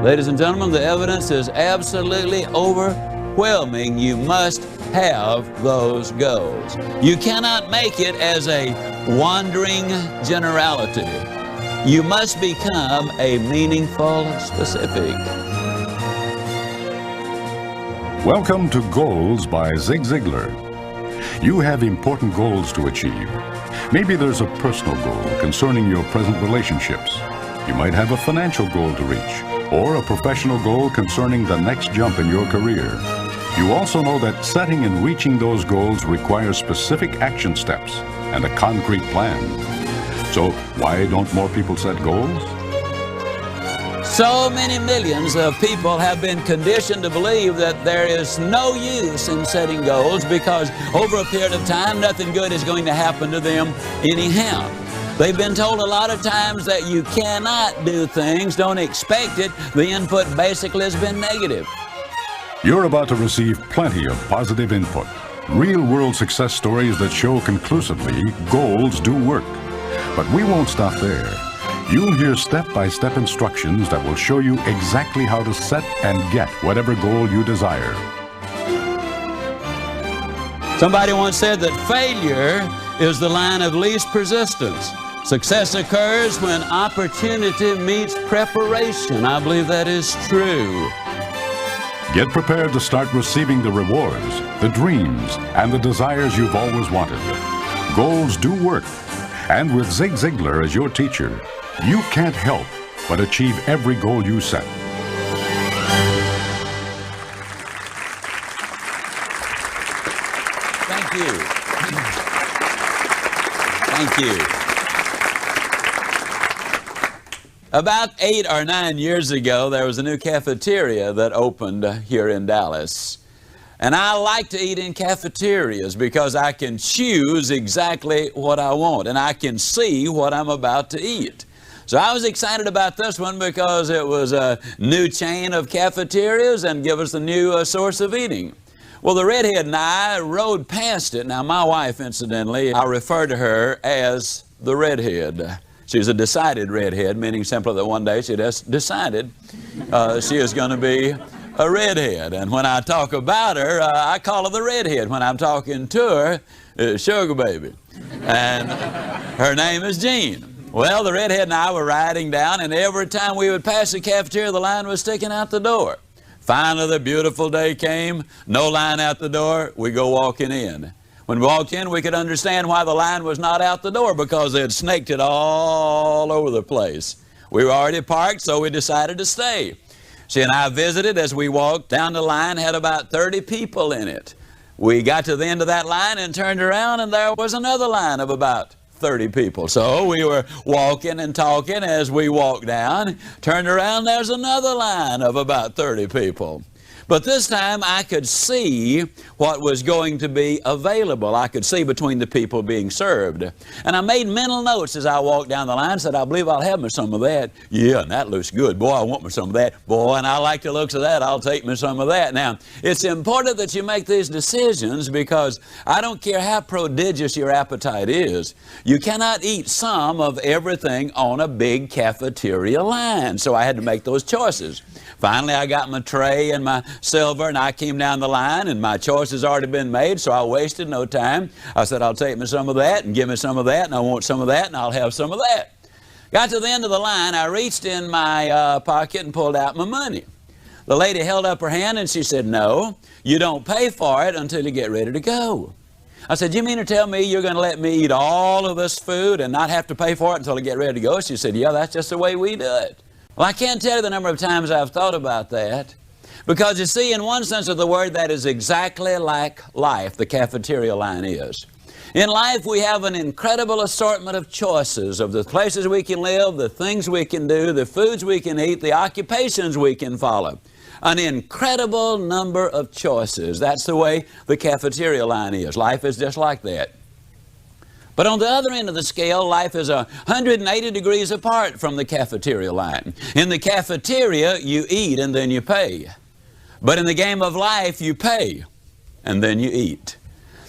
Ladies and gentlemen, the evidence is absolutely overwhelming. You must have those goals. You cannot make it as a wandering generality. You must become a meaningful specific. Welcome to Goals by Zig Ziglar. You have important goals to achieve. Maybe there's a personal goal concerning your present relationships. You might have a financial goal to reach, or a professional goal concerning the next jump in your career. You also know that setting and reaching those goals requires specific action steps and a concrete plan. So why don't more people set goals? So many millions of people have been conditioned to believe that there is no use in setting goals because over a period of time, nothing good is going to happen to them anyhow. They've been told a lot of times that you cannot do things, don't expect it. The input basically has been negative. You're about to receive plenty of positive input. Real-world success stories that show conclusively goals do work. But we won't stop there. You'll hear step-by-step instructions that will show you exactly how to set and get whatever goal you desire. Somebody once said that failure is the line of least resistance. Success occurs when opportunity meets preparation. I believe that is true. Get prepared to start receiving the rewards, the dreams, and the desires you've always wanted. Goals do work. And with Zig Ziglar as your teacher, you can't help but achieve every goal you set. Thank you. Thank you. About 8 or 9 years ago, there was a new cafeteria that opened here in Dallas. And I like to eat in cafeterias because I can choose exactly what I want and I can see what I'm about to eat. So I was excited about this one because it was a new chain of cafeterias and give us a new source of eating. Well, the redhead and I rode past it. Now, my wife, incidentally, I refer to her as the redhead. She's a decided redhead, meaning simply that one day she just decided she is going to be a redhead. And when I talk about her, I call her the redhead. When I'm talking to her, Sugar Baby. And her name is Jean. Well, the redhead and I were riding down, and every time we would pass the cafeteria, the line was sticking out the door. Finally, the beautiful day came, no line out the door, we go walking in. When we walked in, we could understand why the line was not out the door because they had snaked it all over the place. We were already parked, so we decided to stay. She and I visited as we walked down the line, had about 30 people in it. We got to the end of that line and turned around, and there was another line of about 30 people. So we were walking and talking as we walked down, turned around, there's another line of about 30 people. But this time I could see what was going to be available. I could see between the people being served. And I made mental notes as I walked down the line, said, I believe I'll have me some of that. Yeah, and that looks good. Boy, I want me some of that. Boy, and I like the looks of that. I'll take me some of that. Now, it's important that you make these decisions because I don't care how prodigious your appetite is. You cannot eat some of everything on a big cafeteria line. So I had to make those choices. Finally, I got my tray and my silver, and I came down the line, and my choice has already been made, so I wasted no time. I said, I'll take me some of that, and give me some of that, and I want some of that, and I'll have some of that. Got to the end of the line, I reached in my pocket and pulled out my money. The lady held up her hand, and she said, no, you don't pay for it until you get ready to go. I said, you mean to tell me you're going to let me eat all of this food and not have to pay for it until I get ready to go? She said, yeah, that's just the way we do it. Well, I can't tell you the number of times I've thought about that because, you see, in one sense of the word, that is exactly like life, the cafeteria line is. In life, we have an incredible assortment of choices of the places we can live, the things we can do, the foods we can eat, the occupations we can follow. An incredible number of choices. That's the way the cafeteria line is. Life is just like that. But on the other end of the scale, life is 180 degrees apart from the cafeteria line. In the cafeteria, you eat and then you pay. But in the game of life, you pay and then you eat.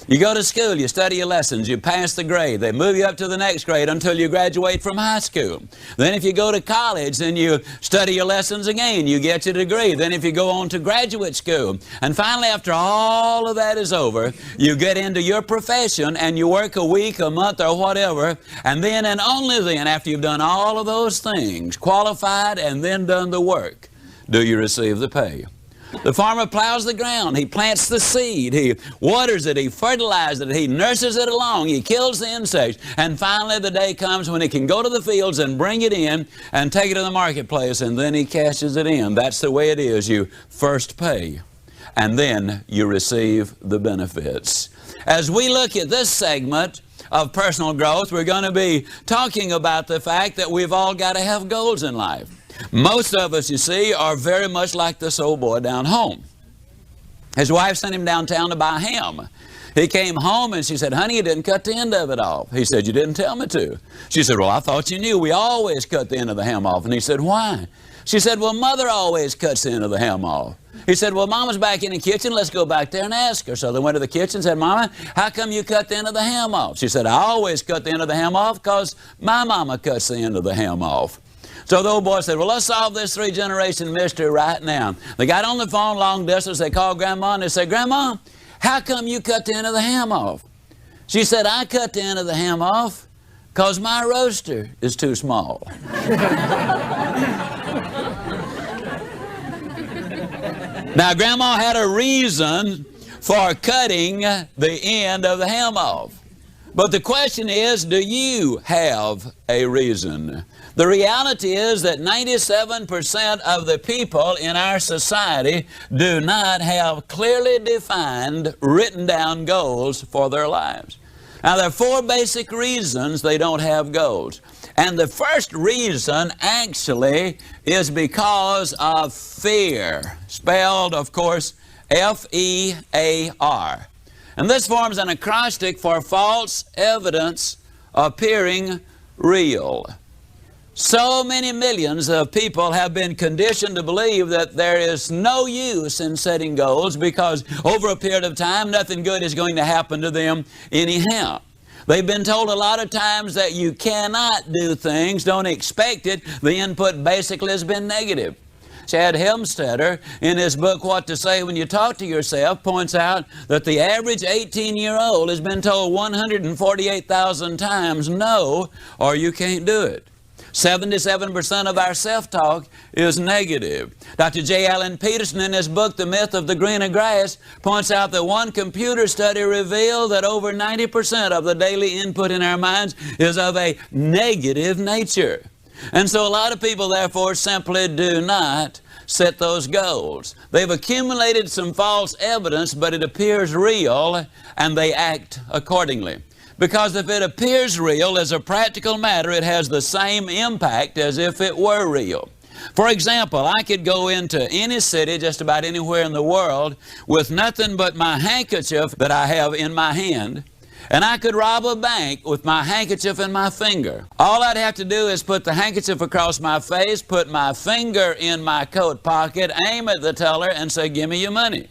You go to school, you study your lessons, you pass the grade. They move you up to the next grade until you graduate from high school. Then if you go to college, then you study your lessons again. You get your degree. Then if you go on to graduate school, and finally after all of that is over, you get into your profession and you work a week, a month, or whatever, and then and only then, after you've done all of those things, qualified and then done the work, do you receive the pay. The farmer plows the ground, he plants the seed, he waters it, he fertilizes it, he nurses it along, he kills the insects, and finally the day comes when he can go to the fields and bring it in and take it to the marketplace, and then he cashes it in. That's the way it is. You first pay, and then you receive the benefits. As we look at this segment of personal growth, we're going to be talking about the fact that we've all got to have goals in life. Most of us, you see, are very much like this old boy down home. His wife sent him downtown to buy ham. He came home and she said, "Honey, you didn't cut the end of it off." He said, "You didn't tell me to." She said, "Well, I thought you knew. We always cut the end of the ham off." And he said, "Why?" She said, "Well, Mother always cuts the end of the ham off." He said, "Well, Mama's back in the kitchen. Let's go back there and ask her." So they went to the kitchen and said, "Mama, how come you cut the end of the ham off?" She said, "I always cut the end of the ham off because my mama cuts the end of the ham off." So the old boy said, "Well, let's solve this three-generation mystery right now." They got on the phone long distance. They called Grandma and they said, "Grandma, how come you cut the end of the ham off?" She said, "I cut the end of the ham off because my roaster is too small." Now, Grandma had a reason for cutting the end of the ham off. But the question is, do you have a reason? The reality is that 97% of the people in our society do not have clearly defined, written down goals for their lives. Now, there are four basic reasons they don't have goals. And the first reason actually is because of fear, spelled, of course, F-E-A-R. And this forms an acrostic for false evidence appearing real. So many millions of people have been conditioned to believe that there is no use in setting goals because over a period of time, nothing good is going to happen to them anyhow. They've been told a lot of times that you cannot do things, don't expect it. The input basically has been negative. Chad Helmstetter, in his book, What to Say When You Talk to Yourself, points out that the average 18-year-old has been told 148,000 times no, or you can't do it. 77% of our self-talk is negative. Dr. J. Allen Peterson, in his book, The Myth of the Greener Grass, points out that one computer study revealed that over 90% of the daily input in our minds is of a negative nature. And so a lot of people, therefore, simply do not set those goals. They've accumulated some false evidence, but it appears real, and they act accordingly. Because if it appears real, as a practical matter, it has the same impact as if it were real. For example, I could go into any city, just about anywhere in the world, with nothing but my handkerchief that I have in my hand, and I could rob a bank with my handkerchief in my finger. All I'd have to do is put the handkerchief across my face, put my finger in my coat pocket, aim at the teller, and say, "Give me your money."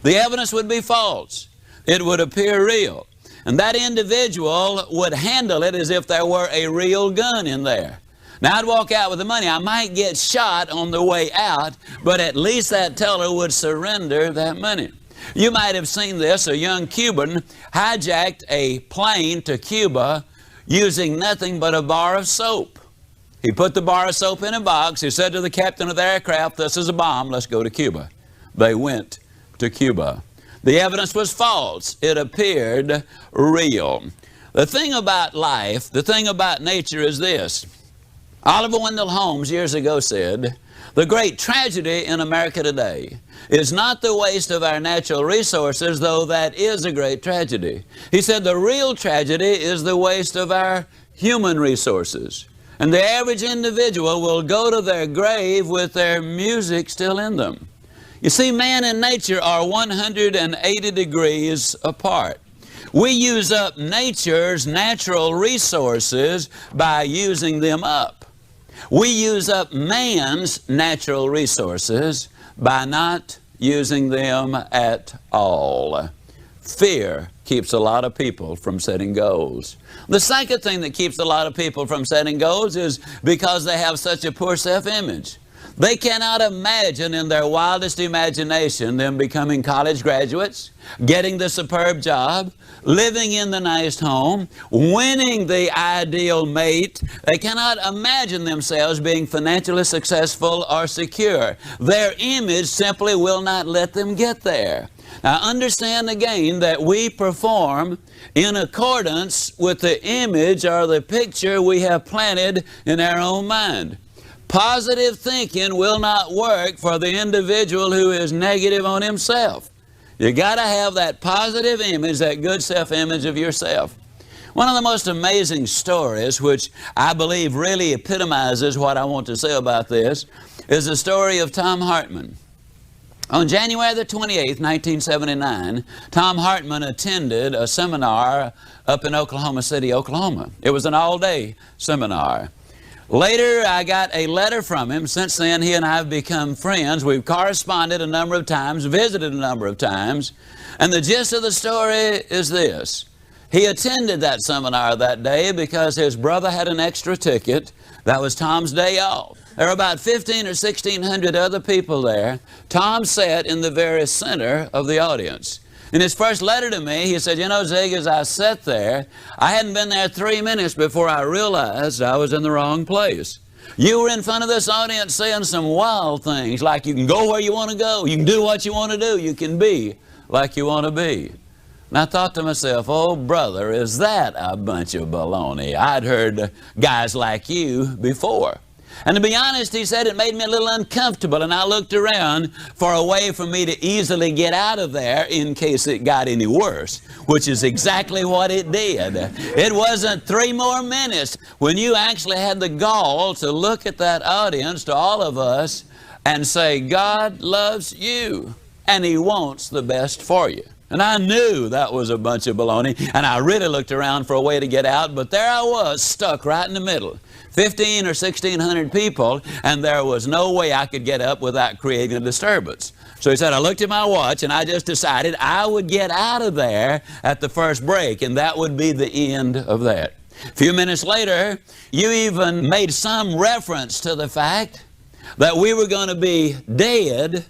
The evidence would be false. It would appear real. And that individual would handle it as if there were a real gun in there. Now, I'd walk out with the money. I might get shot on the way out, but at least that teller would surrender that money. You might have seen this. A young Cuban hijacked a plane to Cuba using nothing but a bar of soap. He put the bar of soap in a box. He said to the captain of the aircraft, "This is a bomb. Let's go to Cuba." They went to Cuba. The evidence was false. It appeared real. The thing about life, the thing about nature is this. Oliver Wendell Holmes years ago said, "The great tragedy in America today is not the waste of our natural resources, though that is a great tragedy." He said, "The real tragedy is the waste of our human resources." And the average individual will go to their grave with their music still in them. You see, man and nature are 180 degrees apart. We use up nature's natural resources by using them up. We use up man's natural resources by not using them at all. Fear keeps a lot of people from setting goals. The second thing that keeps a lot of people from setting goals is because they have such a poor self-image. They cannot imagine in their wildest imagination them becoming college graduates, getting the superb job, living in the nice home, winning the ideal mate. They cannot imagine themselves being financially successful or secure. Their image simply will not let them get there. Now understand again that we perform in accordance with the image or the picture we have planted in our own mind. Positive thinking will not work for the individual who is negative on himself. You got to have that positive image, that good self-image of yourself. One of the most amazing stories, which I believe really epitomizes what I want to say about this, is the story of Tom Hartman. On January the 28th, 1979, Tom Hartman attended a seminar up in Oklahoma City, Oklahoma. It was an all-day seminar. Later, I got a letter from him. Since then, he and I have become friends. We've corresponded a number of times, visited a number of times. And the gist of the story is this. He attended that seminar that day because his brother had an extra ticket. That was Tom's day off. There were about 1,500 or 1,600 other people there. Tom sat in the very center of the audience. In his first letter to me, he said, you know, Zig, as I sat there, I hadn't been there 3 minutes before I realized I was in the wrong place. You were in front of this audience saying some wild things, like you can go where you want to go, you can do what you want to do, you can be like you want to be. And I thought to myself, oh, brother, is that a bunch of baloney? I'd heard guys like you before. And to be honest, he said, it made me a little uncomfortable, and I looked around for a way for me to easily get out of there in case it got any worse, which is exactly what it did. It wasn't 3 more minutes when you actually had the gall to look at that audience, to all of us, and say, God loves you, and He wants the best for you. And I knew that was a bunch of baloney, and I really looked around for a way to get out, but there I was, stuck right in the middle. 1,500 or 1,600 people, and there was no way I could get up without creating a disturbance. So he said, I looked at my watch, and I just decided I would get out of there at the first break, and that would be the end of that. A few minutes later, you even made some reference to the fact that we were going to be dead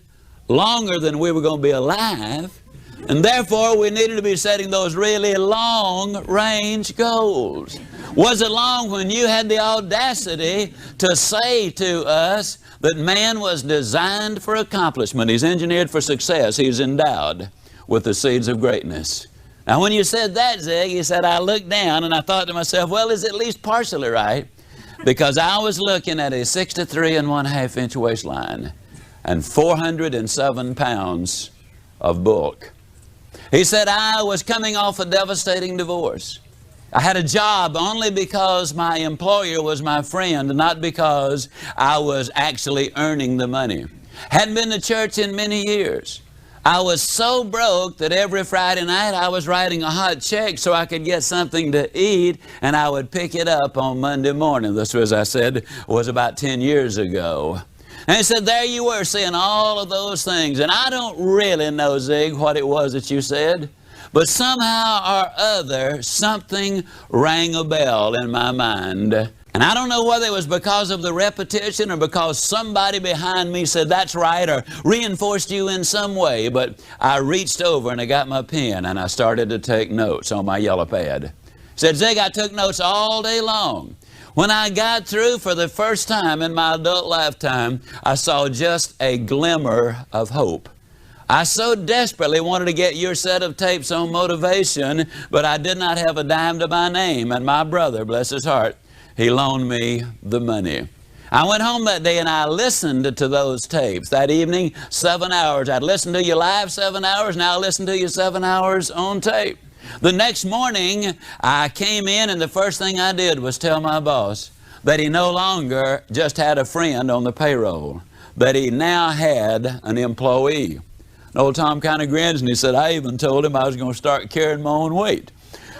longer than we were going to be alive, and therefore we needed to be setting those really long-range goals. Was it long when you had the audacity to say to us that man was designed for accomplishment? He's engineered for success. He's endowed with the seeds of greatness. Now when you said that, Zig, he said, I looked down and I thought to myself, well, it's at least partially right, because I was looking at a 63 1/2 inch waistline and 407 pounds of bulk. He said, I was coming off a devastating divorce. I had a job only because my employer was my friend, not because I was actually earning the money. Hadn't been to church in many years. I was so broke that every Friday night I was writing a hot check so I could get something to eat, and I would pick it up on Monday morning. This, as I said, was about 10 years ago. And he said, there you were saying all of those things. And I don't really know, Zig, what it was that you said. But somehow or other, something rang a bell in my mind. And I don't know whether it was because of the repetition or because somebody behind me said, that's right, or reinforced you in some way. But I reached over and I got my pen and I started to take notes on my yellow pad. Said, Zig, I took notes all day long. When I got through for the first time in my adult lifetime, I saw just a glimmer of hope. I so desperately wanted to get your set of tapes on motivation, but I did not have a dime to my name, and my brother, bless his heart, he loaned me the money. I went home that day and I listened to those tapes. That evening, 7 hours. I'd listen to you live 7 hours, now I listen to you 7 hours on tape. The next morning, I came in and the first thing I did was tell my boss that he no longer just had a friend on the payroll, that he now had an employee. And old Tom kind of grins and he said, I even told him I was going to start carrying my own weight.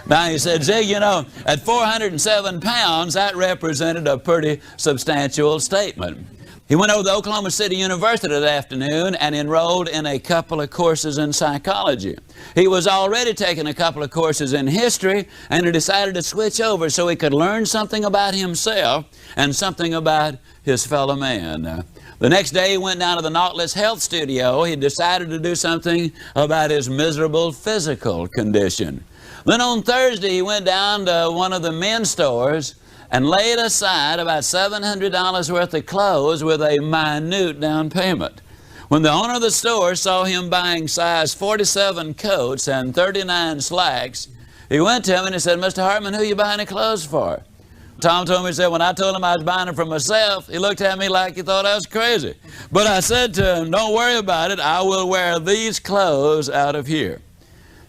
Now he said, Zig, you know, at 407 pounds, that represented a pretty substantial statement. He went over to Oklahoma City University that afternoon and enrolled in a couple of courses in psychology. He was already taking a couple of courses in history, and he decided to switch over so he could learn something about himself and something about his fellow man. The next day he went down to the Nautilus Health Studio. He decided to do something about his miserable physical condition. Then on Thursday he went down to one of the men's stores and laid aside about $700 worth of clothes with a minute down payment. When the owner of the store saw him buying size 47 coats and 39 slacks, he went to him and he said, "Mr. Hartman, who are you buying the clothes for?" Tom told me, he said, when I told him I was buying them for myself, he looked at me like he thought I was crazy. But I said to him, "Don't worry about it. I will wear these clothes out of here."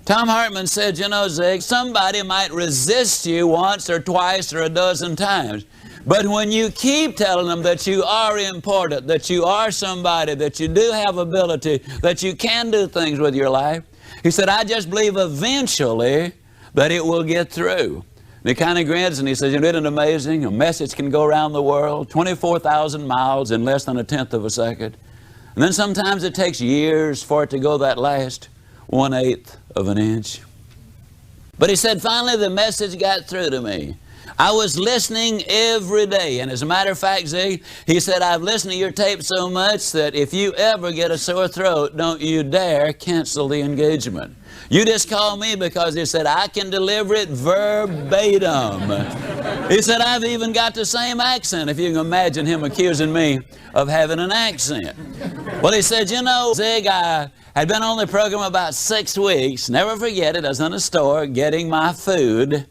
Tom Hartman said, "You know, Zig, somebody might resist you once or twice or a dozen times. But when you keep telling them that you are important, that you are somebody, that you do have ability, that you can do things with your life," he said, "I just believe eventually that it will get through." And he kind of grins and he says, "Isn't it amazing? A message can go around the world, 24,000 miles in less than a tenth of a second. And then sometimes it takes years for it to go that last 1/8 of an inch." But he said, finally the message got through to me. I was listening every day. And as a matter of fact, Zig, he said, "I've listened to your tape so much that if you ever get a sore throat, don't you dare cancel the engagement. You just call me," because he said, "I can deliver it verbatim." He said, "I've even got the same accent," if you can imagine him accusing me of having an accent. Well, he said, "You know, Zig, I had been on the program about 6 weeks. Never forget it. I was in a store getting my food,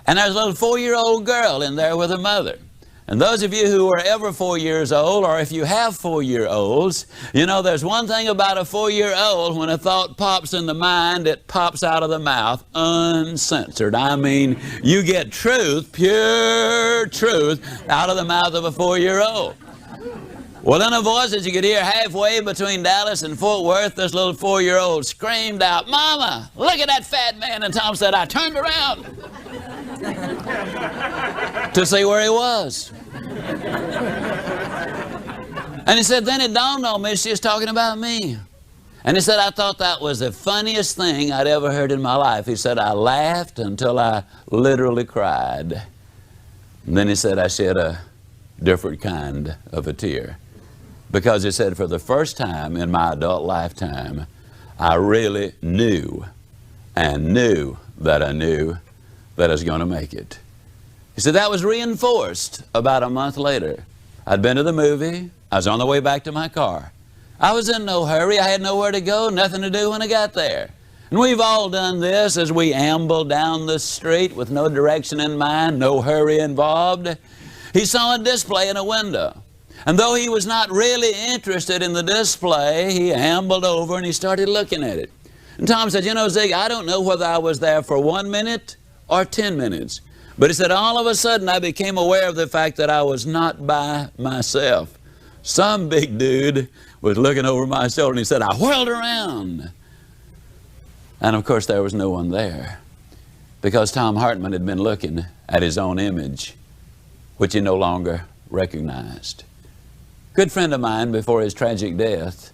and there was a little 4-year-old girl in there with her mother. And those of you who are ever 4 years old, or if you have 4-year-olds, you know there's one thing about a 4-year-old: when a thought pops in the mind, it pops out of the mouth uncensored. I mean, you get truth, pure truth, out of the mouth of a 4-year-old. Well, in a voice that you could hear halfway between Dallas and Fort Worth, this little 4-year-old screamed out, "Mama, look at that fat man." And Tom said, "I turned around to see where he was." And he said, then it dawned on me she was talking about me. And he said, "I thought that was the funniest thing I'd ever heard in my life." He said, "I laughed until I literally cried." And then he said, "I shed a different kind of a tear." Because he said, "For the first time in my adult lifetime, I really knew and knew that I knew that I was going to make it." He said, "That was reinforced about a month later. I'd been to the movie. I was on the way back to my car. I was in no hurry. I had nowhere to go, nothing to do when I got there. And we've all done this as we amble down the street with no direction in mind, no hurry involved." He saw a display in a window. And though he was not really interested in the display, he ambled over and he started looking at it. And Tom said, "You know, Zig, I don't know whether I was there for 1 minute or 10 minutes. But he said, all of a sudden I became aware of the fact that I was not by myself. Some big dude was looking over my shoulder," and he said, "I whirled around." And of course there was no one there, because Tom Hartman had been looking at his own image, which he no longer recognized. Good friend of mine before his tragic death,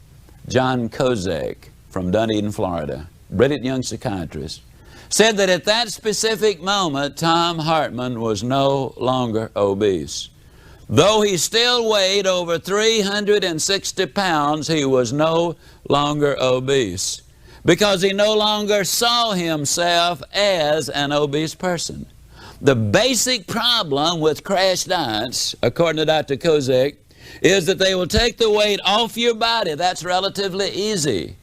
John Kozak from Dunedin, Florida, brilliant young psychiatrist, said that at that specific moment, Tom Hartman was no longer obese. Though he still weighed over 360 pounds, he was no longer obese, because he no longer saw himself as an obese person. The basic problem with crash diets, according to Dr. Kozak, is that they will take the weight off your body. That's relatively easy.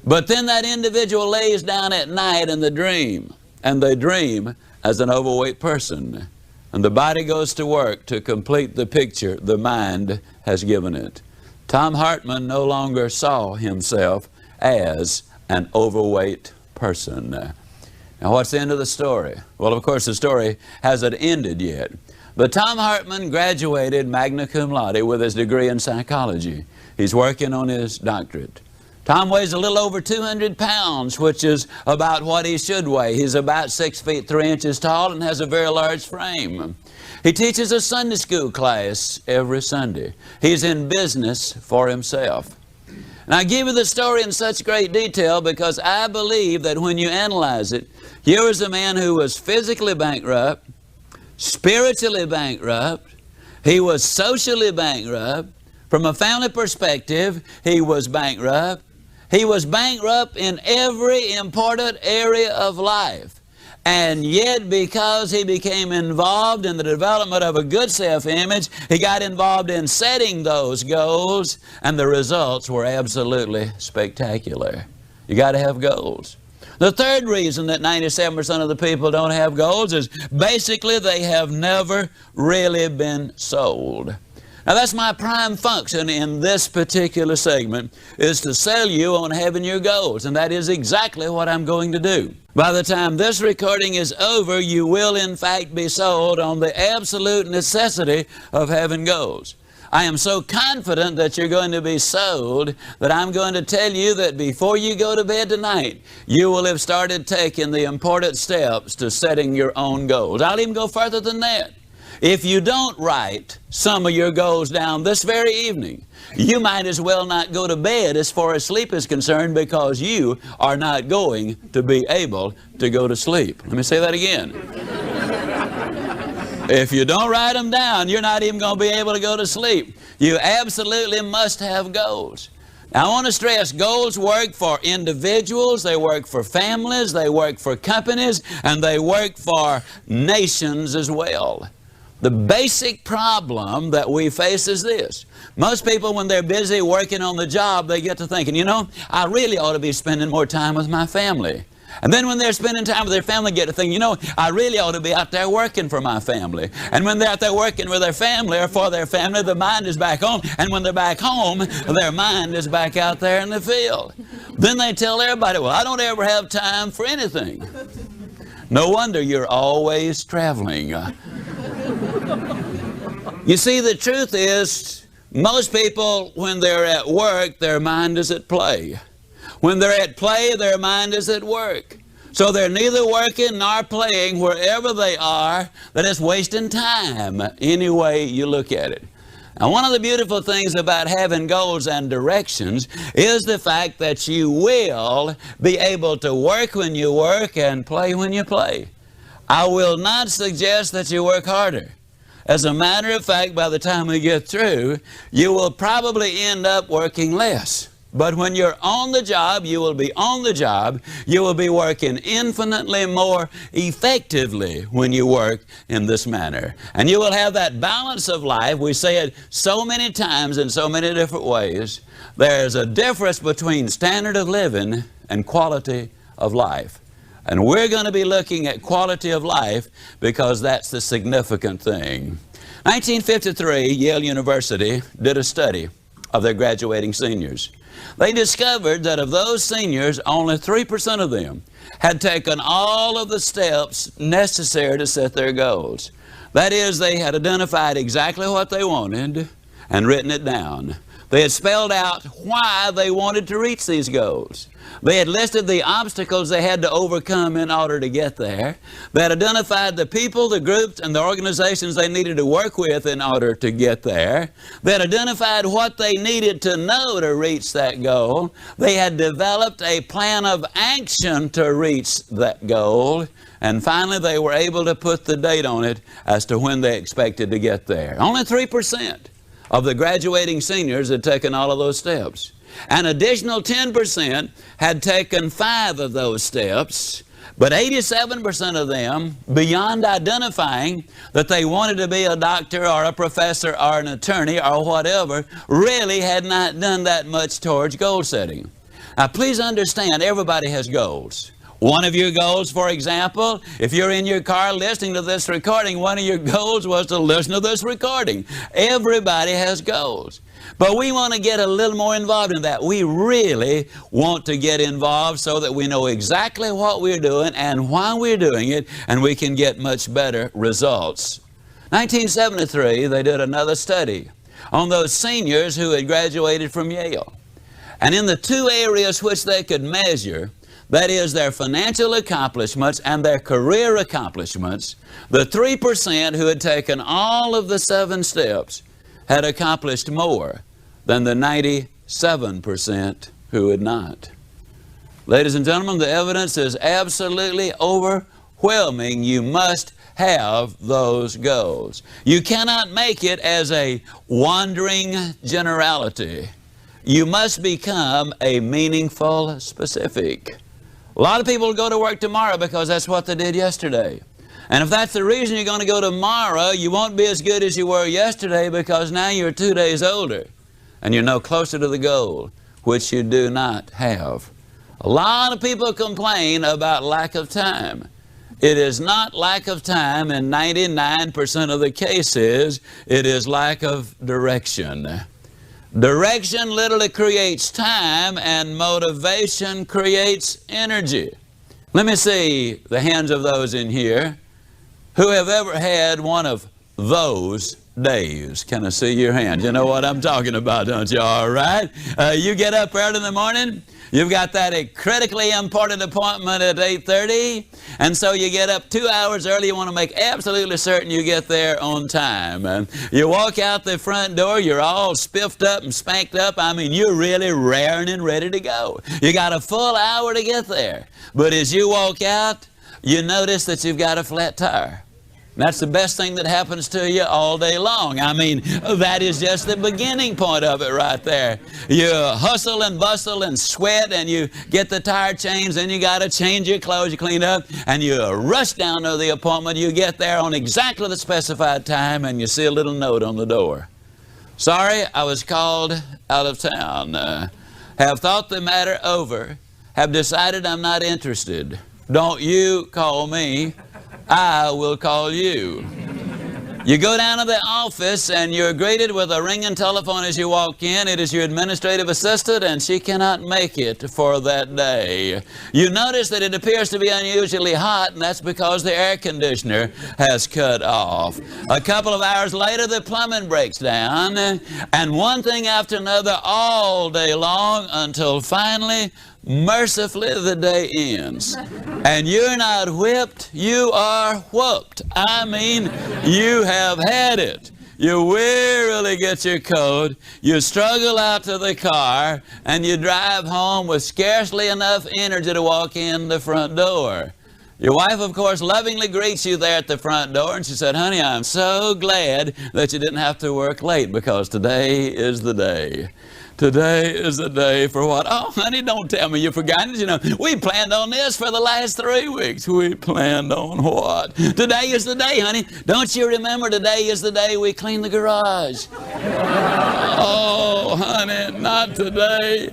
But then that individual lays down at night and they dream as an overweight person. And the body goes to work to complete the picture the mind has given it. Tom Hartman no longer saw himself as an overweight person. Now, what's the end of the story? Well, of course, the story hasn't ended yet. But Tom Hartman graduated magna cum laude with his degree in psychology. He's working on his doctorate. Tom weighs a little over 200 pounds, which is about what he should weigh. He's about 6 feet 3 inches tall and has a very large frame. He teaches a Sunday school class every Sunday. He's in business for himself. And I give you the story in such great detail because I believe that when you analyze it, here was a man who was physically bankrupt, spiritually bankrupt, he was socially bankrupt. From a family perspective, he was bankrupt. He was bankrupt in every important area of life. And yet, because he became involved in the development of a good self-image, he got involved in setting those goals, and the results were absolutely spectacular. You got to have goals. The third reason that 97% of the people don't have goals is basically they have never really been sold. Now that's my prime function in this particular segment, is to sell you on having your goals, and that is exactly what I'm going to do. By the time this recording is over, you will in fact be sold on the absolute necessity of having goals. I am so confident that you're going to be sold that I'm going to tell you that before you go to bed tonight, you will have started taking the important steps to setting your own goals. I'll even go further than that. If you don't write some of your goals down this very evening, you might as well not go to bed as far as sleep is concerned, because you are not going to be able to go to sleep. Let me say that again. If you don't write them down, you're not even going to be able to go to sleep. You absolutely must have goals. Now, I want to stress, goals work for individuals, they work for families, they work for companies, and they work for nations as well. The basic problem that we face is this. Most people, when they're busy working on the job, they get to thinking, you know, I really ought to be spending more time with my family. And then when they're spending time with their family, get to think, you know, I really ought to be out there working for my family. And when they're out there working with their family or for their family, the mind is back home. And when they're back home, their mind is back out there in the field. Then they tell everybody, well, I don't ever have time for anything. No wonder you're always traveling. You see, the truth is, most people, when they're at work, their mind is at play. When they're at play, their mind is at work. So they're neither working nor playing. Wherever they are, that is wasting time, any way you look at it. Now, one of the beautiful things about having goals and directions is the fact that you will be able to work when you work and play when you play. I will not suggest that you work harder. As a matter of fact, by the time we get through, you will probably end up working less. But when you're on the job, you will be on the job. You will be working infinitely more effectively when you work in this manner. And you will have that balance of life. We say it so many times in so many different ways. There's a difference between standard of living and quality of life. And we're going to be looking at quality of life because that's the significant thing. 1953, Yale University did a study of their graduating seniors. They discovered that of those seniors, only 3% of them had taken all of the steps necessary to set their goals. That is, they had identified exactly what they wanted and written it down. They had spelled out why they wanted to reach these goals. They had listed the obstacles they had to overcome in order to get there. They had identified the people, the groups, and the organizations they needed to work with in order to get there. They had identified what they needed to know to reach that goal. They had developed a plan of action to reach that goal. And finally, they were able to put the date on it as to when they expected to get there. Only 3% of the graduating seniors had taken all of those steps. An additional 10% had taken 5 of those steps, but 87% of them, beyond identifying that they wanted to be a doctor or a professor or an attorney or whatever, really had not done that much towards goal setting. Now, please understand, everybody has goals. One of your goals, for example, if you're in your car listening to this recording, one of your goals was to listen to this recording. Everybody has goals. But we want to get a little more involved in that. We really want to get involved so that we know exactly what we're doing and why we're doing it, and we can get much better results. 1973, they did another study on those seniors who had graduated from Yale. And in the two areas which they could measure, that is their financial accomplishments and their career accomplishments, the 3% who had taken all of the 7 steps had accomplished more than the 97% who had not. Ladies and gentlemen, the evidence is absolutely overwhelming. You must have those goals. You cannot make it as a wandering generality. You must become a meaningful specific. A lot of people go to work tomorrow because that's what they did yesterday. And if that's the reason you're going to go tomorrow, you won't be as good as you were yesterday because now you're 2 days older and you're no closer to the goal, which you do not have. A lot of people complain about lack of time. It is not lack of time in 99% of the cases. It is lack of direction. Direction literally creates time, and motivation creates energy. Let me see the hands of those in here who have ever had one of those days. Can I see your hand? You know what I'm talking about, don't you? All right. You get up early in the morning. You've got that critically important appointment at 8:30, and so you get up 2 hours early. You want to make absolutely certain you get there on time. And you walk out the front door, you're all spiffed up and spanked up. I mean, you're really raring and ready to go. You got a full hour to get there. But as you walk out, you notice that you've got a flat tire. That's the best thing that happens to you all day long. I mean, that is just the beginning point of it right there. You hustle and bustle and sweat and you get the tire changed, then you got to change your clothes, you clean up, and you rush down to the appointment. You get there on exactly the specified time and you see a little note on the door. Sorry, I was called out of town. Have thought the matter over. Have decided I'm not interested. Don't you call me. I will call you. You go down to the office and you're greeted with a ringing telephone as you walk in. It is your administrative assistant and she cannot make it for that day. You notice that it appears to be unusually hot, and that's because the air conditioner has cut off. A couple of hours later, the plumbing breaks down, and one thing after another all day long until finally, mercifully, the day ends. And you're not whipped, you are whooped. I mean, you have had it. You wearily get your coat, you struggle out to the car, and you drive home with scarcely enough energy to walk in the front door. Your wife, of course, lovingly greets you there at the front door, and she said, "Honey, I'm so glad that you didn't have to work late because today is the day." Today is the day for what? Oh, honey, don't tell me you forgot it. You know, we planned on this for the last 3 weeks. We planned on what? Today is the day, honey. Don't you remember today is the day we clean the garage? Oh, honey, not today.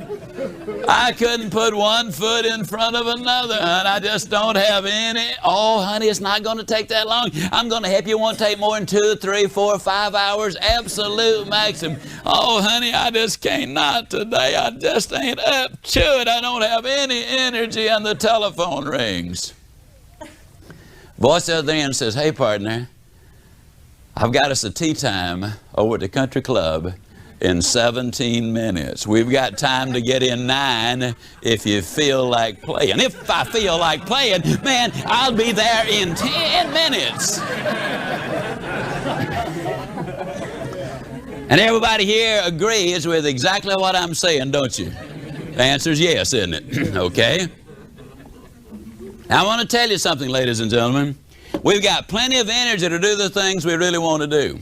I couldn't put one foot in front of another, honey. I just don't have any. Oh, honey, it's not going to take that long. I'm going to help you. It won't take more than 2, 3, 4, 5 hours. Absolute maximum. Oh, honey, I just can't. Not today. I just ain't up to it. I don't have any energy, and the telephone rings. Voice at the other end says, "Hey, partner, I've got us a tea time over at the country club in 17 minutes. We've got time to get in 9 if you feel like playing." If I feel like playing, man, I'll be there in 10 minutes. And everybody here agrees with exactly what I'm saying, don't you? The answer is yes, isn't it? Okay. Now, I want to tell you something, ladies and gentlemen. We've got plenty of energy to do the things we really want to do.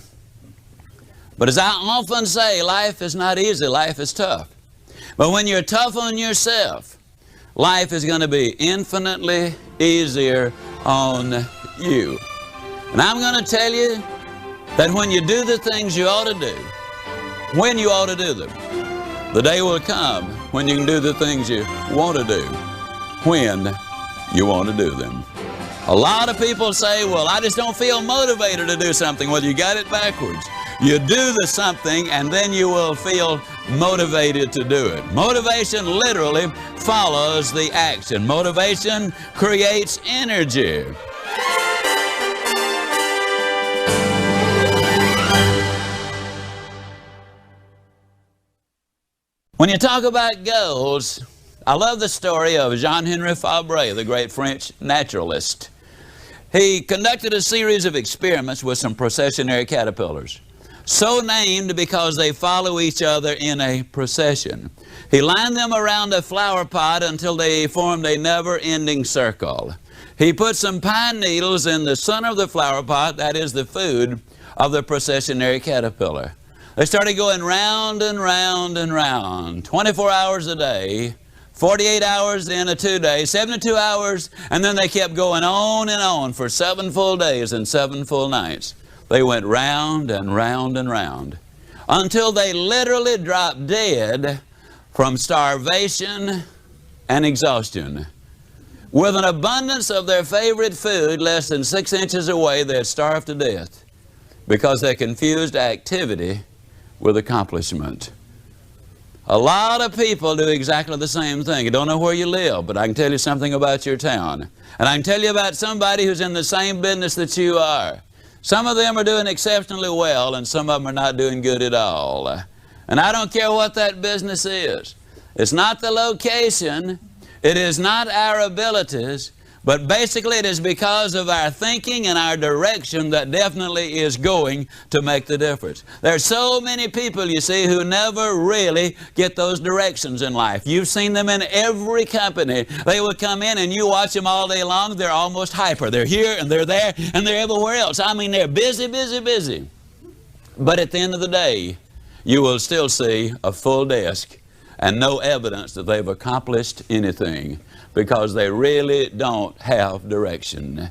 But as I often say, life is not easy, life is tough. But when you're tough on yourself, life is going to be infinitely easier on you. And I'm going to tell you that when you do the things you ought to do, when you ought to do them, the day will come when you can do the things you want to do, when you want to do them. A lot of people say, "Well, I just don't feel motivated to do something." Well, you got it backwards. You do the something and then you will feel motivated to do it. Motivation literally follows the action. Motivation creates energy. When you talk about goals, I love the story of Jean-Henri Fabre, the great French naturalist. He conducted a series of experiments with some processionary caterpillars, so named because they follow each other in a procession. He lined them around a flower pot until they formed a never-ending circle. He put some pine needles in the center of the flower pot, that is the food of the processionary caterpillar. They started going round and round and round, 24 hours a day, 48 hours in a 2 day, 72 hours, and then they kept going on and on for 7 full days and 7 full nights. They went round and round and round until they literally dropped dead from starvation and exhaustion. With an abundance of their favorite food less than 6 inches away, they had starved to death because they confused activity with accomplishment. A lot of people do exactly the same thing. I don't know where you live, but I can tell you something about your town. And I can tell you about somebody who's in the same business that you are. Some of them are doing exceptionally well, and some of them are not doing good at all. And I don't care what that business is. It's not the location. It is not our abilities. But basically it is because of our thinking and our direction that definitely is going to make the difference. There are so many people, you see, who never really get those directions in life. You've seen them in every company. They will come in and you watch them all day long. They're almost hyper. They're here and they're there and they're everywhere else. I mean, they're busy, busy, busy. But at the end of the day, you will still see a full desk and no evidence that they've accomplished anything, because they really don't have direction.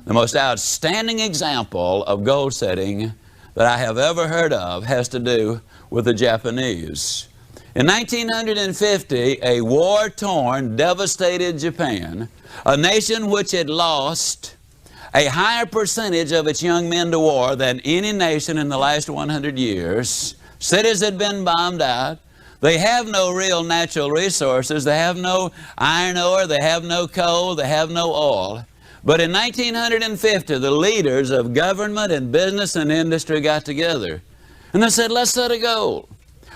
The most outstanding example of goal setting that I have ever heard of has to do with the Japanese. In 1950, a war-torn, devastated Japan, a nation which had lost a higher percentage of its young men to war than any nation in the last 100 years, cities had been bombed out. They have no real natural resources. They have no iron ore. They have no coal. They have no oil. But in 1950, the leaders of government and business and industry got together. And they said, let's set a goal.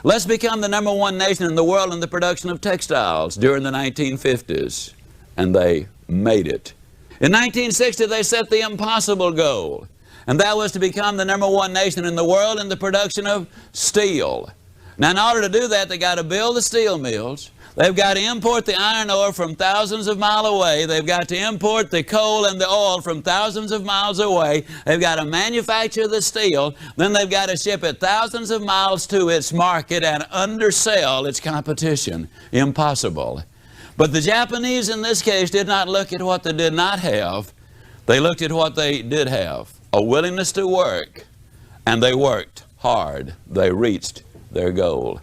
Let's become the #1 nation in the world in the production of textiles during the 1950s. And they made it. In 1960, they set the impossible goal. And that was to become the #1 nation in the world in the production of steel. Now, in order to do that, they got to build the steel mills. They've got to import the iron ore from thousands of miles away. They've got to import the coal and the oil from thousands of miles away. They've got to manufacture the steel. Then they've got to ship it thousands of miles to its market and undersell its competition. Impossible. But the Japanese in this case did not look at what they did not have. They looked at what they did have, a willingness to work, and they worked hard. They reached their goal.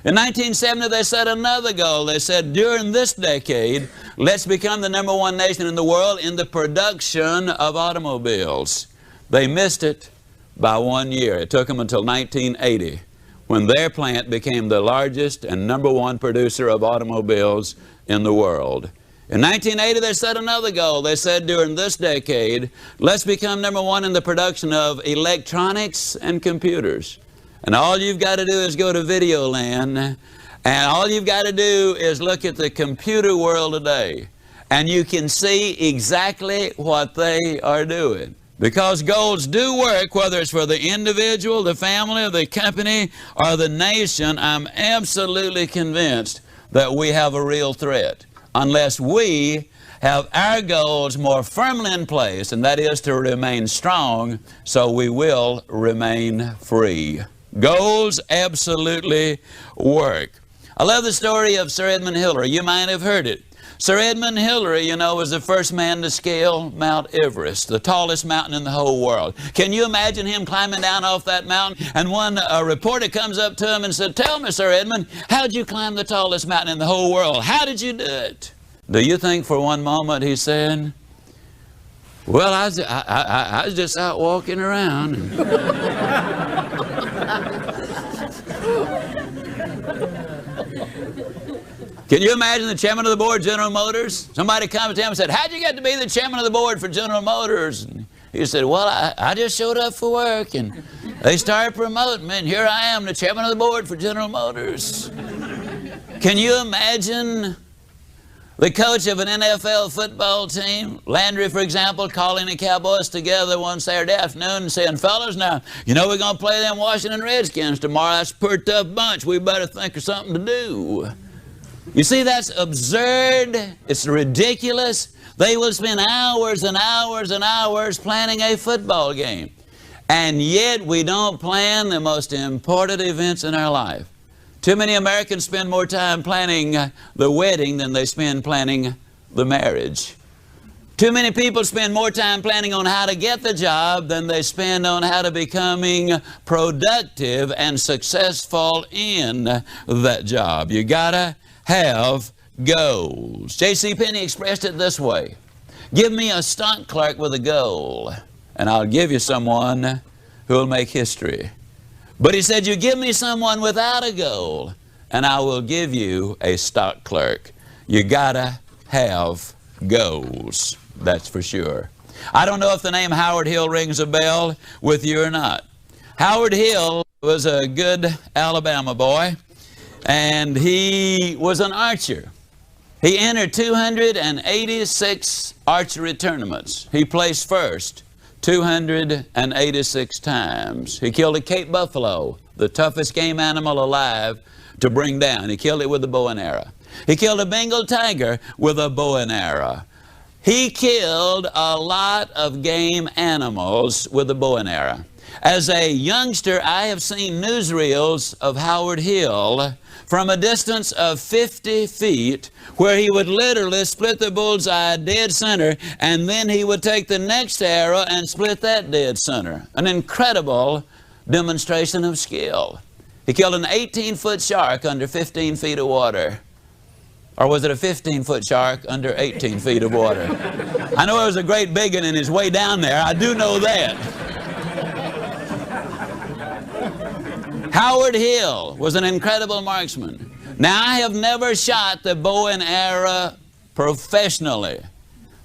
In 1970, they set another goal. They said, during this decade, let's become the #1 nation in the world in the production of automobiles. They missed it by 1 year. It took them until 1980, when their plant became the largest and #1 producer of automobiles in the world. In 1980, they set another goal. They said, during this decade, let's become #1 in the production of electronics and computers. And all you've got to do is go to Videoland, and all you've got to do is look at the computer world today, and you can see exactly what they are doing. Because goals do work, whether it's for the individual, the family, or the company, or the nation. I'm absolutely convinced that we have a real threat unless we have our goals more firmly in place, and that is to remain strong so we will remain free. Goals absolutely work. I love the story of Sir Edmund Hillary. You might have heard it. Sir Edmund Hillary, you know, was the first man to scale Mount Everest, the tallest mountain in the whole world. Can you imagine him climbing down off that mountain? And one reporter comes up to him and said, "Tell me, Sir Edmund, how did you climb the tallest mountain in the whole world? How did you do it?" Do you think for one moment he said, "Well, I was just out walking around." Can you imagine the chairman of the board, General Motors? Somebody come to him and said, "How'd you get to be the chairman of the board for General Motors?" And he said, "Well, I just showed up for work, and they started promoting me, and here I am, the chairman of the board for General Motors." Can you imagine the coach of an NFL football team, Landry, for example, calling the Cowboys together one Saturday afternoon and saying, fellas, now, you know we're going to play them Washington Redskins tomorrow. That's a pretty tough bunch. We better think of something to do. You see, that's absurd. It's ridiculous. They will spend hours and hours and hours planning a football game. And yet we don't plan the most important events in our life. Too many Americans spend more time planning the wedding than they spend planning the marriage. Too many people spend more time planning on how to get the job than they spend on how to becoming productive and successful in that job. You gotta have goals. J.C. Penney expressed it this way: give me a stock clerk with a goal, and I'll give you someone who will make history. But he said, you give me someone without a goal, and I will give you a stock clerk. You gotta have goals, that's for sure. I don't know if the name Howard Hill rings a bell with you or not. Howard Hill was a good Alabama boy, and he was an archer. He entered 286 archery tournaments. He placed first 286 times. He killed a Cape buffalo, the toughest game animal alive to bring down. He killed it with a bow and arrow. He killed a Bengal tiger with a bow and arrow. He killed a lot of game animals with a bow and arrow. As a youngster, I have seen newsreels of Howard Hill from a distance of 50 feet, where he would literally split the bullseye dead center, and then he would take the next arrow and split that dead center. An incredible demonstration of skill. He killed an 18-foot shark under 15 feet of water. Or was it a 15-foot shark under 18 feet of water? I know it was a great big one in his way down there. I do know that. Howard Hill was an incredible marksman. Now, I have never shot the bow and arrow professionally,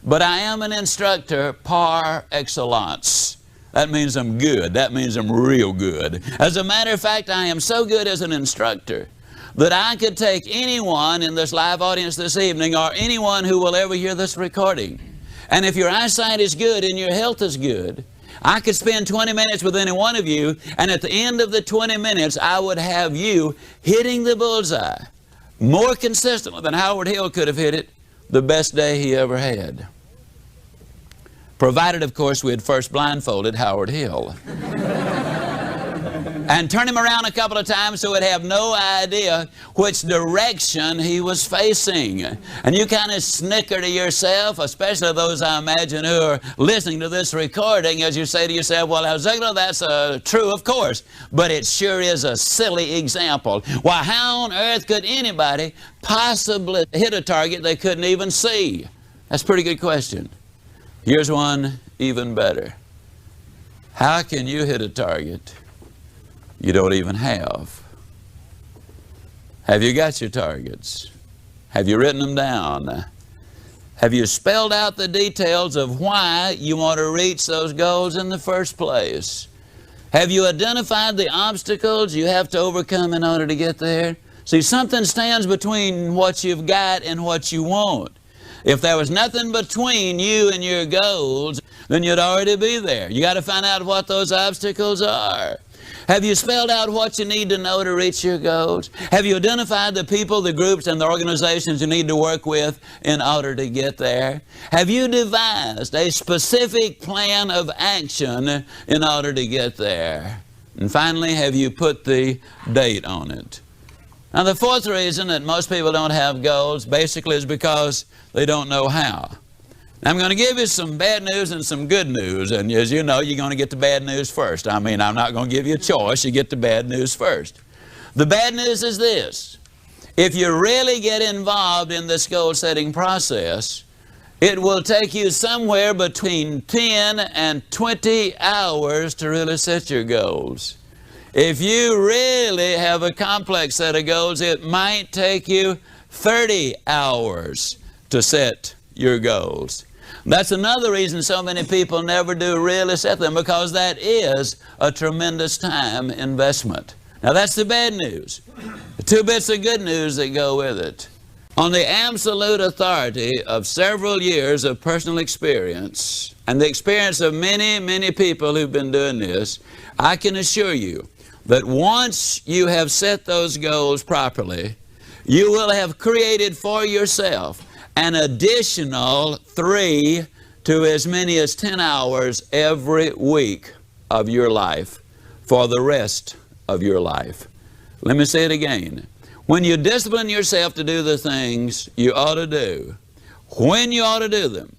but I am an instructor par excellence. That means I'm good. That means I'm real good. As a matter of fact, I am so good as an instructor that I could take anyone in this live audience this evening, or anyone who will ever hear this recording, and if your eyesight is good and your health is good, I could spend 20 minutes with any one of you, and at the end of the 20 minutes, I would have you hitting the bullseye more consistently than Howard Hill could have hit it the best day he ever had. Provided, of course, we had first blindfolded Howard Hill. And turn him around a couple of times so he'd have no idea which direction he was facing. And you kind of snicker to yourself, especially those I imagine who are listening to this recording, as you say to yourself, well, now, Ziglar, that's true, of course, but it sure is a silly example. Why, how on earth could anybody possibly hit a target they couldn't even see? That's a pretty good question. Here's one even better. How can you hit a target you don't even have? Have you got your targets? Have you written them down? Have you spelled out the details of why you want to reach those goals in the first place? Have you identified the obstacles you have to overcome in order to get there? See, something stands between what you've got and what you want. If there was nothing between you and your goals, then you'd already be there. You got to find out what those obstacles are. Have you spelled out what you need to know to reach your goals? Have you identified the people, the groups, and the organizations you need to work with in order to get there? Have you devised a specific plan of action in order to get there? And finally, have you put the date on it? Now, the fourth reason that most people don't have goals basically is because they don't know how. I'm going to give you some bad news and some good news, and as you know, you're going to get the bad news first. I mean, I'm not going to give you a choice. You get the bad news first. The bad news is this: if you really get involved in this goal-setting process, it will take you somewhere between 10 and 20 hours to really set your goals. If you really have a complex set of goals, it might take you 30 hours to set your goals. That's another reason so many people never do really set them, because that is a tremendous time investment. Now, that's the bad news. Two bits of good news that go with it. On the absolute authority of several years of personal experience and the experience of many, many people who've been doing this, I can assure you that once you have set those goals properly, you will have created for yourself an additional 3 to as many as 10 hours every week of your life for the rest of your life. Let me say it again. When you discipline yourself to do the things you ought to do, when you ought to do them,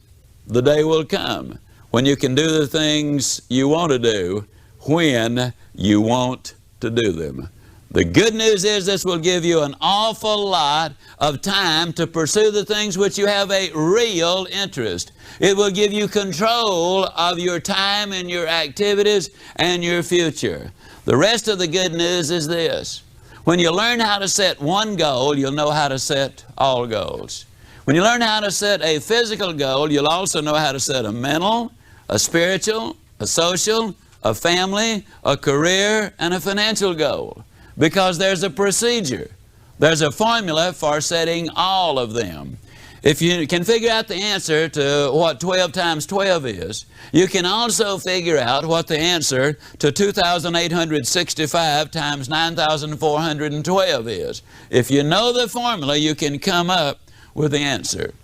the day will come when you can do the things you want to do when you want to do them. The good news is this will give you an awful lot of time to pursue the things which you have a real interest. It will give you control of your time and your activities and your future. The rest of the good news is this. When you learn how to set one goal, you'll know how to set all goals. When you learn how to set a physical goal, you'll also know how to set a mental, a spiritual, a social, a family, a career, and a financial goal. Because there's a procedure. There's a formula for setting all of them. If you can figure out the answer to what 12 times 12 is, you can also figure out what the answer to 2,865 times 9,412 is. If you know the formula, you can come up with the answer.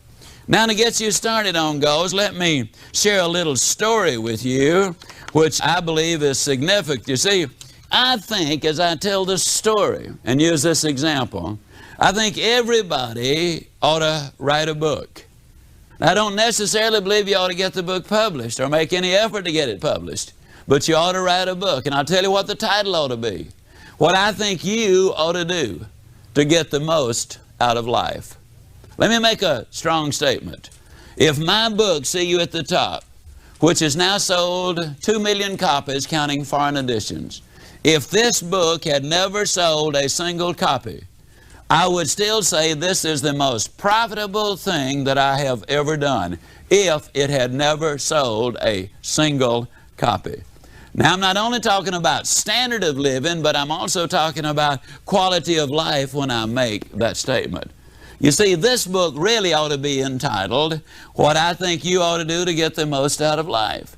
Now, to get you started on goals, let me share a little story with you, which I believe is significant. You see, I think as I tell this story and use this example, I think everybody ought to write a book. I don't necessarily believe you ought to get the book published or make any effort to get it published, but you ought to write a book. And I'll tell you what the title ought to be. What I think you ought to do to get the most out of life. Let me make a strong statement. If my book, See You at the Top, which has now sold 2 million copies counting foreign editions, if this book had never sold a single copy, I would still say this is the most profitable thing that I have ever done if it had never sold a single copy. Now, I'm not only talking about standard of living, but I'm also talking about quality of life when I make that statement. You see, this book really ought to be entitled, What I Think You Ought to Do to Get the Most Out of Life.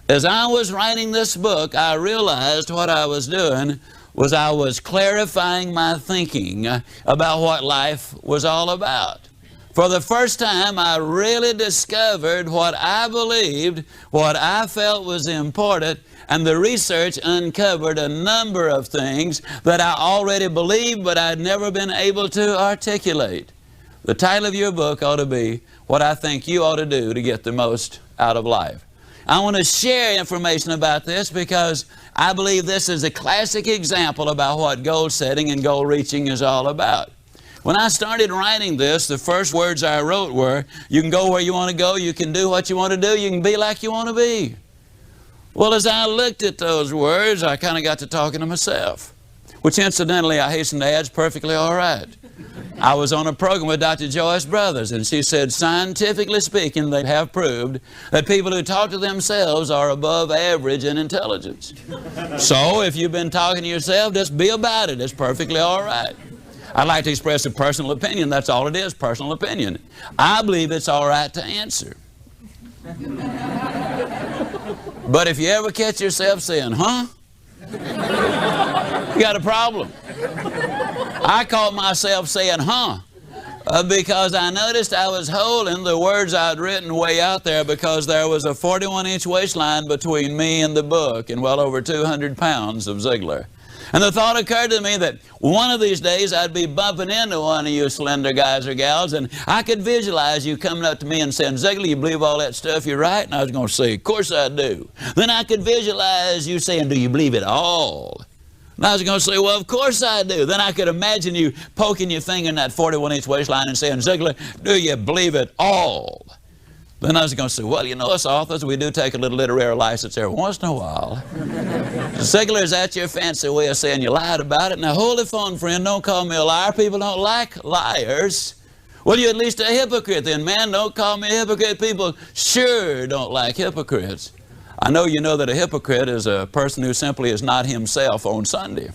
As I was writing this book, I realized what I was doing was I was clarifying my thinking about what life was all about. For the first time, I really discovered what I believed, what I felt was important, and the research uncovered a number of things that I already believed, but I'd never been able to articulate. The title of your book ought to be, What I Think You Ought to Do to Get the Most Out of Life. I want to share information about this because I believe this is a classic example about what goal setting and goal reaching is all about. When I started writing this, the first words I wrote were, you can go where you want to go, you can do what you want to do, you can be like you want to be. Well, as I looked at those words, I kind of got to talking to myself, which incidentally, I hasten to add, is perfectly all right. I was on a program with Dr. Joyce Brothers, and she said, scientifically speaking, they have proved that people who talk to themselves are above average in intelligence. So if you've been talking to yourself, just be about it. It's perfectly all right. I'd like to express a personal opinion. That's all it is, personal opinion. I believe it's all right to answer. But if you ever catch yourself saying, huh? You got a problem. I caught myself saying, huh, because I noticed I was holding the words I'd written way out there because there was a 41-inch waistline between me and the book and well over 200 pounds of Ziglar. And the thought occurred to me that one of these days I'd be bumping into one of you slender guys or gals, and I could visualize you coming up to me and saying, Ziglar, you believe all that stuff you write? And I was going to say, of course I do. Then I could visualize you saying, do you believe it all? And I was going to say, well, of course I do. Then I could imagine you poking your finger in that 41-inch waistline and saying, Ziglar, do you believe it all? Then I was going to say, well, you know, us authors, we do take a little literary license every once in a while. Ziglar, is that your fancy way of saying you lied about it? Now, hold the phone, friend. Don't call me a liar. People don't like liars. Well, you're at least a hypocrite then, man. Don't call me a hypocrite. People sure don't like hypocrites. I know you know that a hypocrite is a person who simply is not himself on Sunday.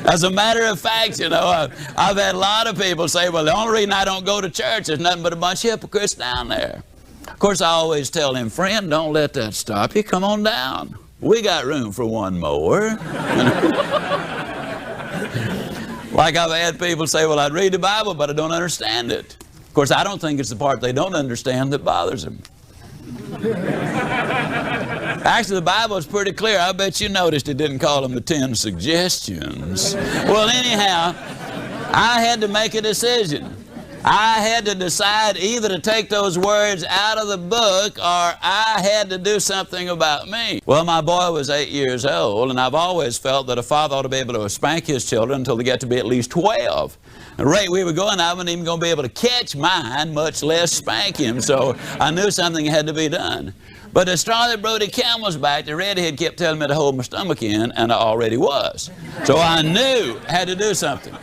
As a matter of fact, you know, I've had a lot of people say, well, the only reason I don't go to church is nothing but a bunch of hypocrites down there. Of course, I always tell them, friend, don't let that stop you. Come on down. We got room for one more. Like I've had people say, well, I'd read the Bible, but I don't understand it. Of course, I don't think it's the part they don't understand that bothers them. Actually, the Bible is pretty clear. I bet you noticed it didn't call them the 10 suggestions. Well, anyhow, I had to make a decision. I had to decide either to take those words out of the book or I had to do something about me. Well, my boy was 8 years old, and I've always felt that a father ought to be able to spank his children until they get to be at least 12. The rate we were going, I wasn't even going to be able to catch mine, much less spank him, so I knew something had to be done. But the straw that broke the camel's back, the redhead kept telling me to hold my stomach in, and I already was. So I knew I had to do something.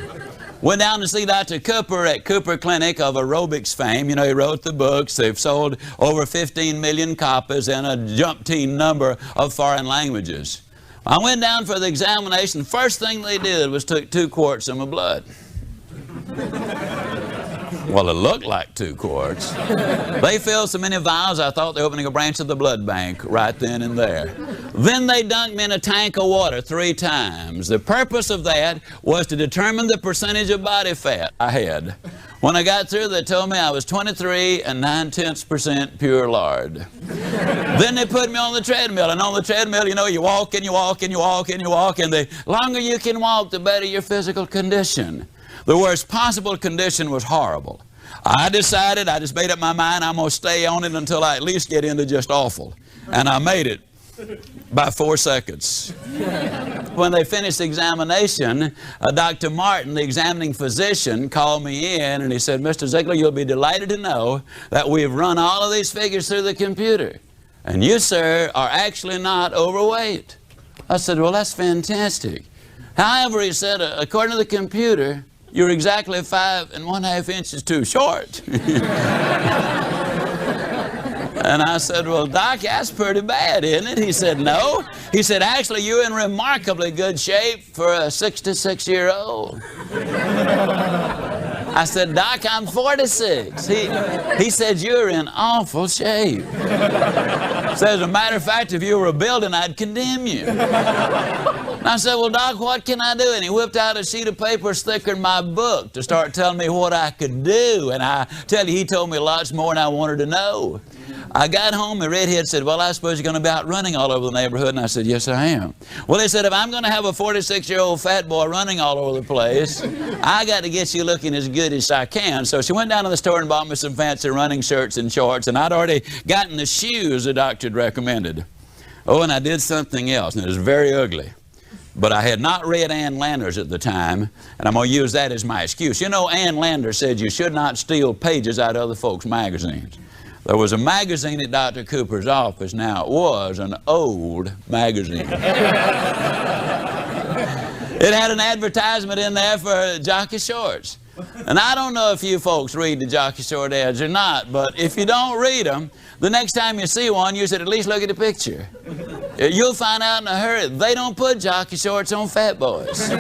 Went down to see Dr. Cooper at Cooper Clinic of aerobics fame. You know, he wrote the books. They've sold over 15 million copies and a jumpteen number of foreign languages. I went down for the examination. First thing they did was took 2 quarts of my blood. Well, it looked like 2 quarts. They filled so many vials, I thought they were opening a branch of the blood bank right then and there. Then they dunked me in a tank of water 3 times. The purpose of that was to determine the percentage of body fat I had. When I got through, they told me I was 23 9/10% pure lard. Then they put me on the treadmill, and on the treadmill, you know, you walk and you walk and you walk and you walk, and the longer you can walk, the better your physical condition. The worst possible condition was horrible. I decided, I just made up my mind, I'm going to stay on it until I at least get into just awful. And I made it by 4 seconds. When they finished the examination, Dr. Martin, the examining physician, called me in and he said, Mr. Ziglar, you'll be delighted to know that we've run all of these figures through the computer. And you, sir, are actually not overweight. I said, well, that's fantastic. However, he said, according to the computer, you're exactly 5 1/2 inches too short. And I said, well, Doc, that's pretty bad, isn't it? He said, no. He said, actually, you're in remarkably good shape for a 66-year-old. I said, Doc, I'm 46. He said, you're in awful shape. So as a matter of fact, if you were a building, I'd condemn you. And I said, well, Doc, what can I do? And he whipped out a sheet of paper thicker than my book to start telling me what I could do. And I tell you, he told me lots more than I wanted to know. I got home, the redhead said, well, I suppose you're going to be out running all over the neighborhood. And I said, yes, I am. Well, they said, if I'm going to have a 46-year-old fat boy running all over the place, I got to get you looking as good as I can. So she went down to the store and bought me some fancy running shirts and shorts, and I'd already gotten the shoes the doctor had recommended. Oh, and I did something else, and it was very ugly. But I had not read Ann Landers at the time, and I'm going to use that as my excuse. You know, Ann Landers said you should not steal pages out of other folks' magazines. There was a magazine at Dr. Cooper's office. Now, it was an old magazine. It had an advertisement in there for jockey shorts. And I don't know if you folks read the jockey short ads or not, but if you don't read them, the next time you see one, you should at least look at the picture. You'll find out in a hurry, they don't put jockey shorts on fat boys.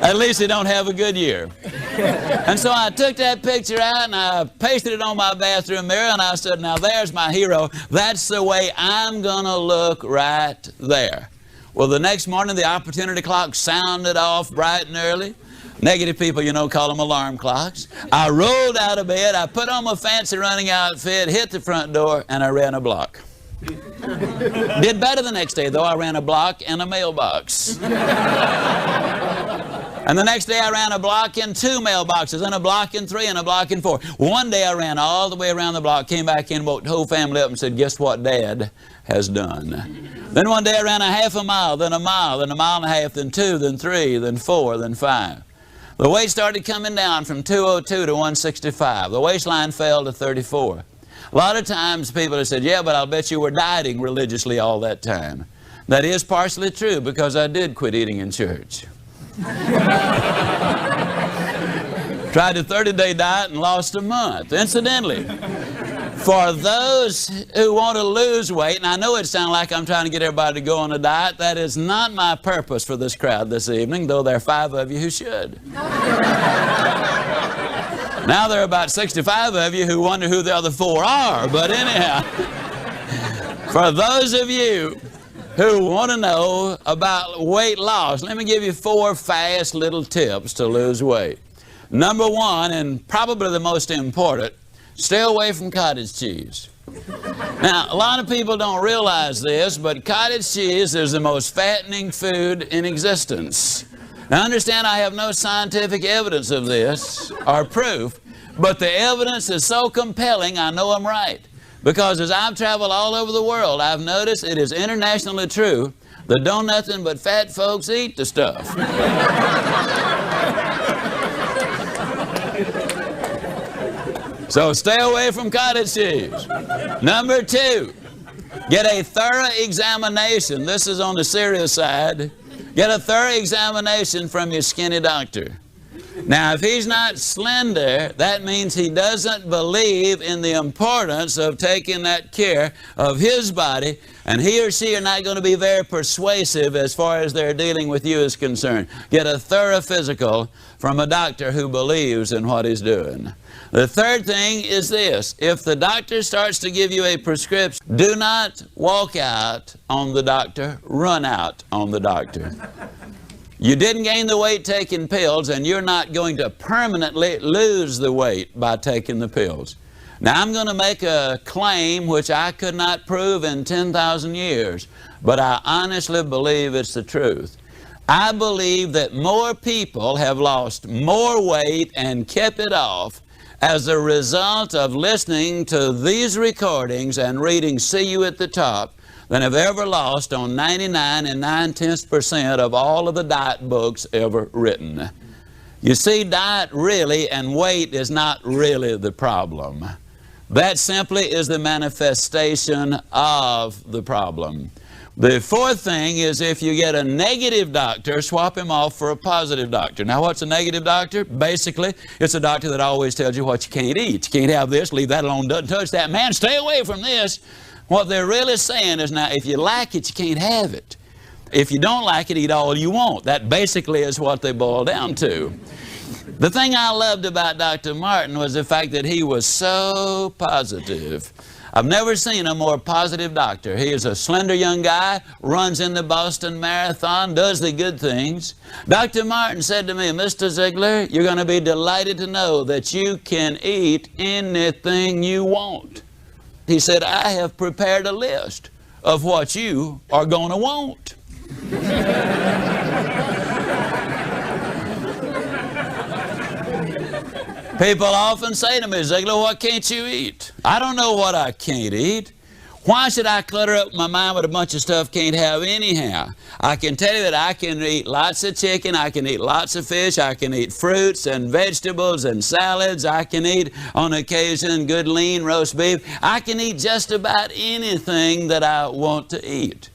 At least they don't have a good year. And so I took that picture out and I pasted it on my bathroom mirror and I said, now there's my hero. That's the way I'm going to look right there. Well, the next morning the opportunity clock sounded off bright and early. Negative people, you know, call them alarm clocks. I rolled out of bed, I put on my fancy running outfit, hit the front door, and I ran a block. Did better the next day, though. I ran a block and a mailbox. And the next day I ran a block and 2 mailboxes, and a block and 3, and a block and 4. One day I ran all the way around the block, came back in, woke the whole family up and said, guess what Dad has done? Then one day I ran a half a mile, then a mile, then a mile and a half, then 2, then 3, then 4, then 5. The weight started coming down from 202 to 165. The waistline fell to 34. A lot of times people have said, yeah, but I'll bet you were dieting religiously all that time. That is partially true because I did quit eating in church. Tried a 30-day diet and lost a month. Incidentally, For those who want to lose weight, and I know it sounds like I'm trying to get everybody to go on a diet, that is not my purpose for this crowd this evening, though there are 5 of you who should. Now there are about 65 of you who wonder who the other 4 are, but anyhow, for those of you who want to know about weight loss, let me give you 4 fast little tips to lose weight. Number 1, and probably the most important, stay away from cottage cheese. Now, a lot of people don't realize this, but cottage cheese is the most fattening food in existence. Now, understand, I have no scientific evidence of this or proof, but the evidence is so compelling, I know I'm right. Because as I've traveled all over the world, I've noticed it is internationally true that don't nothing but fat folks eat the stuff. So stay away from cottage cheese. Number 2, get a thorough examination. This is on the serious side. Get a thorough examination from your skinny doctor. Now, if he's not slender, that means he doesn't believe in the importance of taking that care of his body, and he or she are not going to be very persuasive as far as their dealing with you is concerned. Get a thorough physical from a doctor who believes in what he's doing. The third thing is this: if the doctor starts to give you a prescription, do not walk out on the doctor, run out on the doctor. You didn't gain the weight taking pills, and you're not going to permanently lose the weight by taking the pills. Now, I'm going to make a claim which I could not prove in 10,000 years, but I honestly believe it's the truth. I believe that more people have lost more weight and kept it off as a result of listening to these recordings and reading See You at the Top than have ever lost on 99 9/10% of all of the diet books ever written. You see, diet really and weight is not really the problem. That simply is the manifestation of the problem. The fourth thing is, if you get a negative doctor, swap him off for a positive doctor. Now, what's a negative doctor? Basically, it's a doctor that always tells you what you can't eat. You can't have this, leave that alone, doesn't touch that. Man, stay away from this. What they're really saying is, now, if you like it, you can't have it. If you don't like it, eat all you want. That basically is what they boil down to. The thing I loved about Dr. Martin was the fact that he was so positive. I've never seen a more positive doctor. He is a slender young guy, runs in the Boston Marathon, does the good things. Dr. Martin said to me, Mr. Ziglar, you're going to be delighted to know that you can eat anything you want. He said, I have prepared a list of what you are going to want. People often say to me, Ziglar, what can't you eat? I don't know what I can't eat. Why should I clutter up my mind with a bunch of stuff can't have anyhow? I can tell you that I can eat lots of chicken, I can eat lots of fish, I can eat fruits and vegetables and salads, I can eat on occasion good lean roast beef. I can eat just about anything that I want to eat.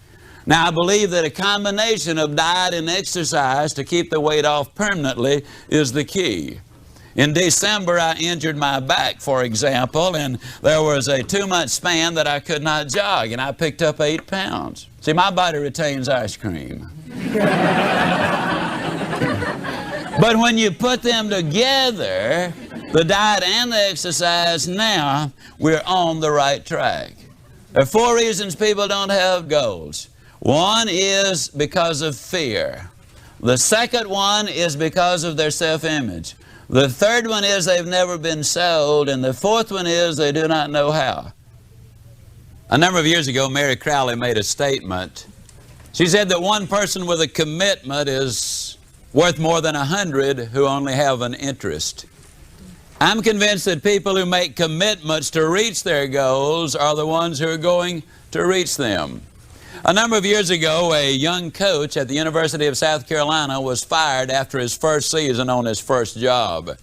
Now, I believe that a combination of diet and exercise to keep the weight off permanently is the key. In December, I injured my back, for example, and there was a 2-month span that I could not jog, and I picked up 8 pounds. See, my body retains ice cream. But when you put them together, the diet and the exercise, now we're on the right track. There are 4 reasons people don't have goals. One is because of fear. The second one is because of their self-image. The third one is they've never been sold, and the fourth one is they do not know how. A number of years ago, Mary Crowley made a statement. She said that one person with a commitment is worth more than 100 who only have an interest. I'm convinced that people who make commitments to reach their goals are the ones who are going to reach them. A number of years ago, a young coach at the University of South Carolina was fired after his first season on his first job.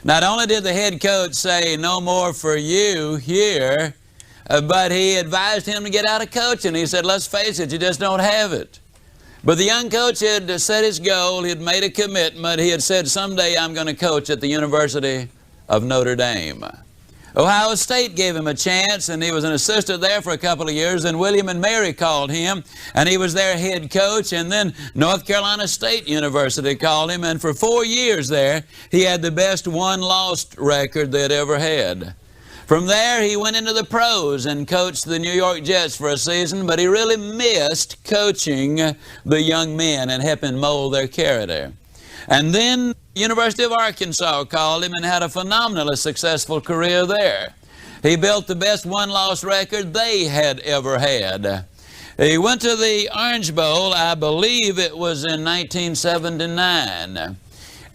Not only did the head coach say, no more for you here, but he advised him to get out of coaching. He said, let's face it, you just don't have it. But the young coach had set his goal, he had made a commitment, he had said, someday I'm going to coach at the University of Notre Dame. Ohio State gave him a chance, and he was an assistant there for a couple of years. And William and Mary called him, and he was their head coach. And then North Carolina State University called him, and for 4 years there, he had the best one-loss record they'd ever had. From there, he went into the pros and coached the New York Jets for a season, but he really missed coaching the young men and helping mold their character. And then University of Arkansas called him and had a phenomenally successful career there. He built the best one-loss record they had ever had. He went to the Orange Bowl, I believe it was in 1979.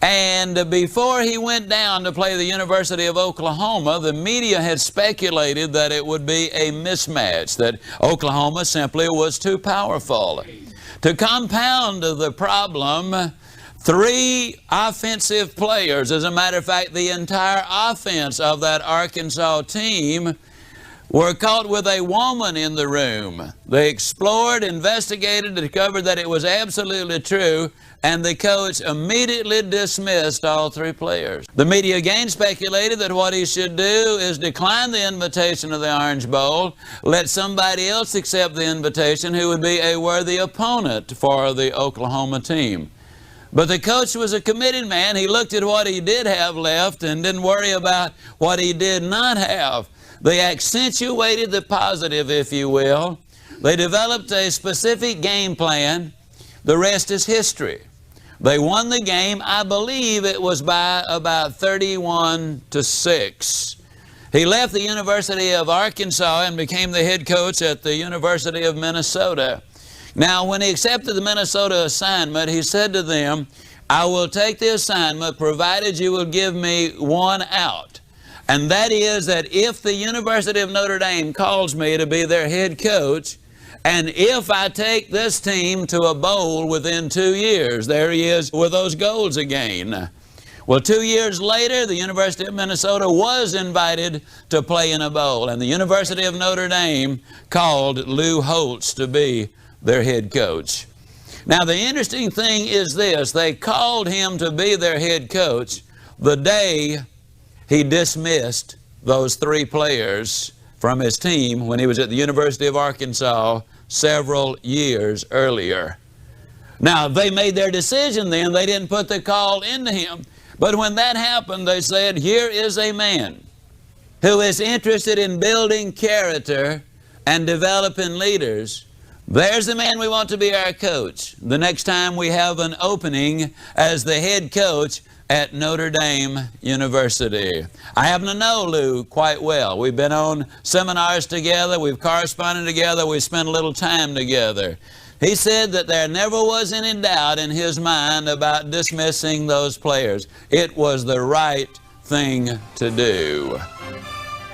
And before he went down to play the University of Oklahoma, the media had speculated that it would be a mismatch, that Oklahoma simply was too powerful. To compound the problem, 3 offensive players, as a matter of fact, the entire offense of that Arkansas team, were caught with a woman in the room. They explored, investigated, discovered that it was absolutely true, and the coach immediately dismissed all 3 players. The media again speculated that what he should do is decline the invitation of the Orange Bowl, let somebody else accept the invitation who would be a worthy opponent for the Oklahoma team. But the coach was a committed man. He looked at what he did have left and didn't worry about what he did not have. They accentuated the positive, if you will. They developed a specific game plan. The rest is history. They won the game. I believe it was by about 31-6. He left the University of Arkansas and became the head coach at the University of Minnesota. Now, when he accepted the Minnesota assignment, he said to them, "I will take the assignment provided you will give me one out. And that is that if the University of Notre Dame calls me to be their head coach, and if I take this team to a bowl within 2 years," there he is with those goals again. Well, 2 years later, the University of Minnesota was invited to play in a bowl, and the University of Notre Dame called Lou Holtz to be their head coach. Now, the interesting thing is this: they called him to be their head coach the day he dismissed those 3 players from his team when he was at the University of Arkansas several years earlier. Now, they made their decision then. They didn't put the call into him. But when that happened, they said, here is a man who is interested in building character and developing leaders. There's the man we want to be our coach the next time we have an opening as the head coach at Notre Dame University. I happen to know Lou quite well. We've been on seminars together. We've corresponded together. We've spent a little time together. He said that there never was any doubt in his mind about dismissing those players. It was the right thing to do.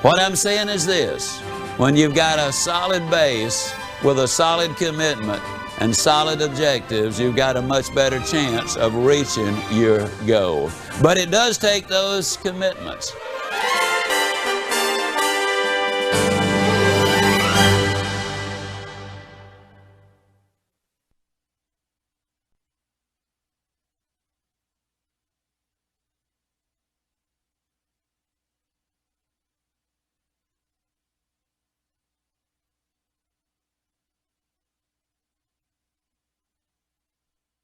What I'm saying is this: when you've got a solid base with a solid commitment and solid objectives, you've got a much better chance of reaching your goal. But it does take those commitments.